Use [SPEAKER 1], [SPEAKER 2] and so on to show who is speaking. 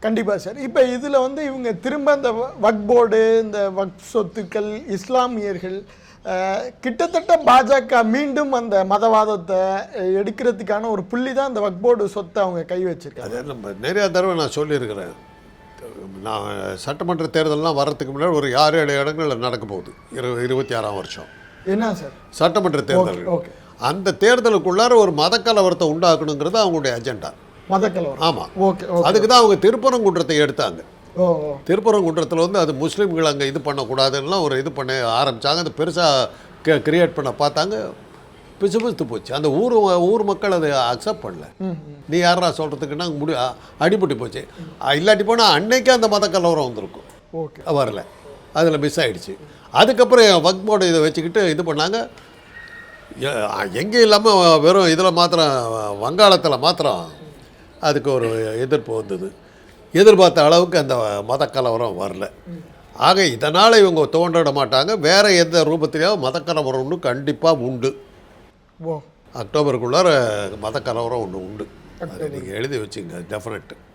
[SPEAKER 1] கண்டிப்பாக சார். இப்போ இதில் வந்து இவங்க திரும்ப இந்த வக்ஃப் போர்டு, இந்த வக்ஃப் சொத்துக்கள், இஸ்லாமியர்கள் கிட்டத்தட்ட பாஜக மீண்டும் அந்த மதவாதத்தை எடுக்கிறதுக்கான ஒரு புள்ளி தான் இந்த வக்ஃப் போர்டு சொத்தை அவங்க கை வச்சிருக்காங்க.
[SPEAKER 2] அது நம்ம நிறையா தடவை நான் சொல்லியிருக்கிறேன். நான் சட்டமன்ற தேர்தலெலாம் வர்றதுக்கு முன்னாடி ஒரு 6-7 இடங்களில் நடக்க போகுது 26ஆம் வருஷம்.
[SPEAKER 1] என்ன சார்?
[SPEAKER 2] சட்டமன்ற தேர்தல்.
[SPEAKER 1] ஓகே.
[SPEAKER 2] அந்த தேர்தலுக்குள்ளார ஒரு மதக்கலவரத்தை உண்டாக்கணுங்கிறது அவங்களுடைய அஜெண்டா.
[SPEAKER 1] மதக்கலவரம்.
[SPEAKER 2] ஆமாம். அதுக்கு தான் அவங்க திருப்பரங்குன்றத்தை எடுத்தாங்க. திருப்பரங்குன்றத்தில் வந்து அது முஸ்லீம்கள் அங்கே இது பண்ணக்கூடாதுன்னெலாம் ஒரு இது பண்ண ஆரம்பித்தாங்க. அது பெருசாக கிரியேட் பண்ண பார்த்தாங்க, பிசுபிசுத்து போச்சு. அந்த ஊர் மக்கள் அதை அக்செப்ட் பண்ணல. நீ யாரா சொல்கிறதுக்குன்னா அடிபட்டு போச்சு. இல்லாட்டி போனால் அன்னைக்கே அந்த மத கலவரம் வந்திருக்கும்.
[SPEAKER 1] ஓகே.
[SPEAKER 2] வரல, அதில் மிஸ் ஆகிடுச்சு. அதுக்கப்புறம் வக்ஃப் போர்டு இதை வச்சுக்கிட்டு இது பண்ணாங்க. எங்கேயும் இல்லாமல் வெறும் இதில் மாத்திரம், வங்காளத்தில் மாத்திரம் அதுக்கு ஒரு எதிர்ப்பு வந்தது. எதிர்பார்த்த அளவுக்கு அந்த மத கலவரம் வரல. ஆக இதனால் இவங்க தோன்றிட மாட்டாங்க. வேறு எந்த ரூபத்திலேயாவது மத கலவரம்னு கண்டிப்பாக உண்டு. அக்டோபருக்குள்ளார மத கலவரம் ஒன்று உண்டு. அதை நீங்கள் எழுதி வச்சுங்க, டெஃபினட்.